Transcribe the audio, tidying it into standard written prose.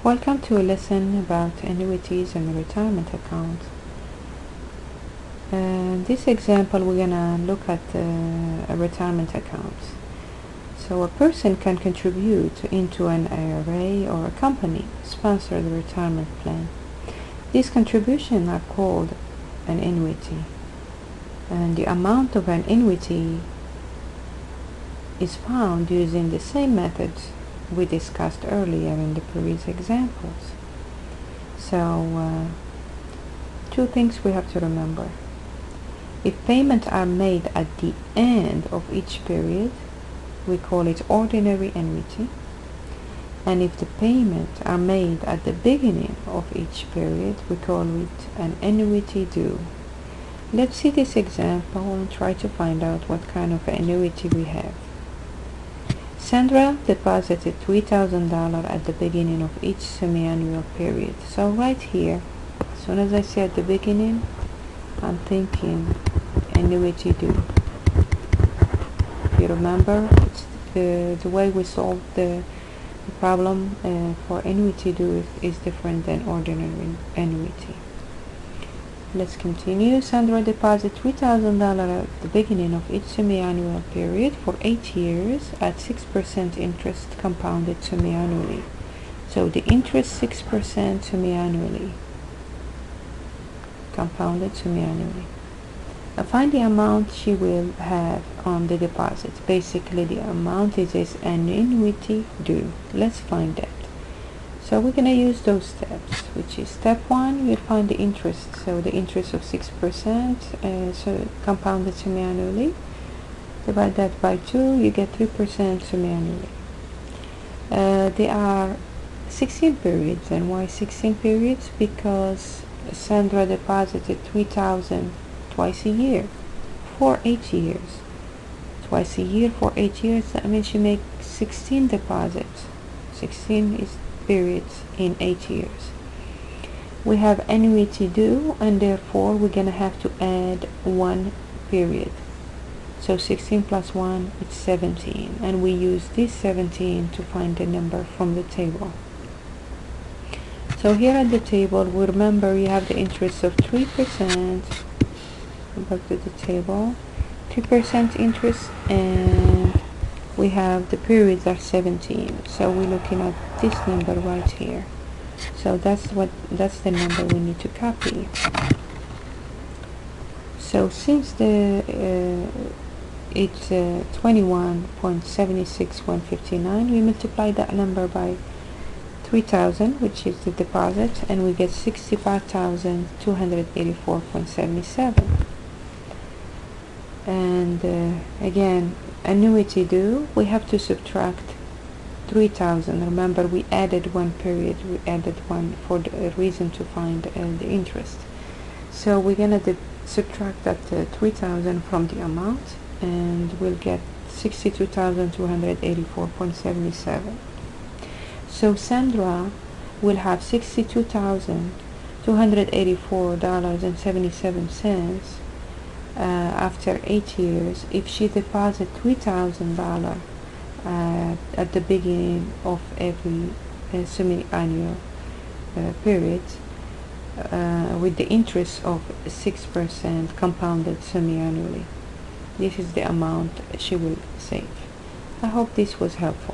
Welcome to a lesson about annuities and retirement accounts. This example we're gonna look at a retirement account. So a person can contribute into an IRA or a company sponsored retirement plan. These contributions are called an annuity, and the amount of an annuity is found using the same methods we discussed earlier in the previous examples. So two things we have to remember. If payments are made at the end of each period, we call it ordinary annuity, and if the payments are made at the beginning of each period, we call it an annuity due. Let's see this example and try to find out what kind of annuity we have. Sandra deposited $3,000 at the beginning of each semi-annual period. So right here, as soon as I say at the beginning, I'm thinking annuity due. If you remember, it's the way we solve the problem for annuity due is different than ordinary annuity. Let's continue. Sandra deposited $3,000 at the beginning of each semi-annual period for 8 years at 6% interest compounded semi-annually. So the interest 6% semi-annually, compounded semi-annually. Now find the amount she will have on the deposit. Basically the amount is an annuity due. Let's find that. So we're going to use those steps, which is step 1, you'll find the interest. So the interest of 6% so compounded semi-annually. Divide that by 2, you get 3% semi-annually. There are 16 periods. And why 16 periods? Because Sandra deposited $3,000 twice a year for 8 years. Twice a year for 8 years, that means she makes 16 deposits. 16 is periods in 8 years. We have annuity due, and therefore we're gonna have to add 1 period. So 16 plus 1 is 17, and we use this 17 to find the number from the table. So here at the table, we remember you have the interest of 3%. Go back to the table, 3% interest, and we have the periods are 17. So we're looking at this number right here. So that's the number we need to copy. So since it's 21.76159, we multiply that number by 3,000, which is the deposit, and we get 65,284.77. And again, annuity due, we have to subtract 3,000. Remember, we added 1 period, we added 1 for the reason to find the interest. So we're gonna subtract that 3,000 from the amount, and we'll get 62,284.77. So Sandra will have $62,284.77 after 8 years if she deposits $3,000 at the beginning of every semi-annual period with the interest of 6% compounded semi-annually. This is the amount she will save. I hope this was helpful.